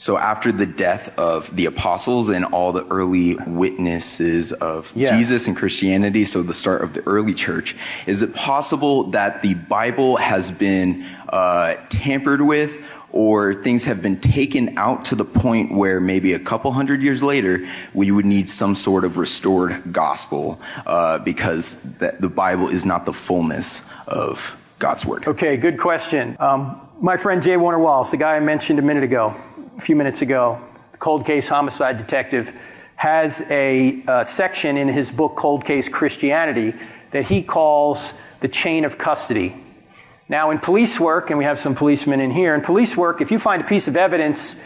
So after the death of the apostles and all the early witnesses of Jesus and Christianity, so the start of the early church, is it possible that the Bible has been tampered with, or things have been taken out to the point where maybe a couple hundred years later, we would need some sort of restored gospel because the Bible is not the fullness of God's word? Okay, good question. My friend J. Warner Wallace, the guy I mentioned a few minutes ago, cold case homicide detective, has a section in his book, Cold Case Christianity, that he calls the chain of custody. Now, in police work, and we have some policemen in here, in police work, if you find a piece of evidence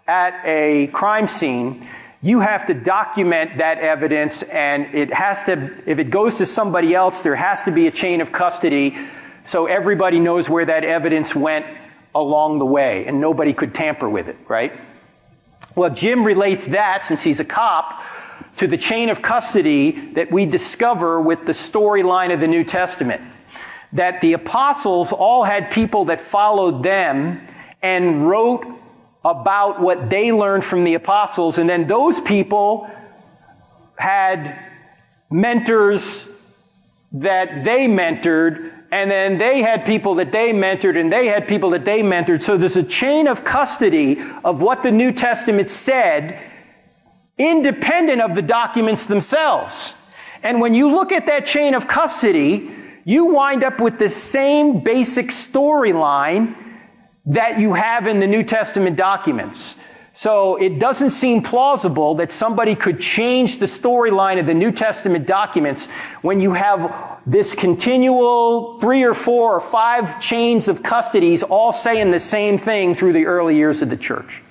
at a crime scene, you have to document that evidence, and it has to, if it goes to somebody else, there has to be a chain of custody so everybody knows where that evidence went along the way, and nobody could tamper with it, right? Well, Jim relates that, since he's a cop, to the chain of custody that we discover with the storyline of the New Testament. That the apostles all had people that followed them and wrote about what they learned from the apostles, and then those people had mentors that they mentored, and then they had people that they mentored, and they had people that they mentored. So there's a chain of custody of what the New Testament said, independent of the documents themselves. And when you look at that chain of custody, you wind up with the same basic storyline that you have in the New Testament documents. So it doesn't seem plausible that somebody could change the storyline of the New Testament documents when you have this continual 3 or 4 or 5 chains of custodies all saying the same thing through the early years of the church.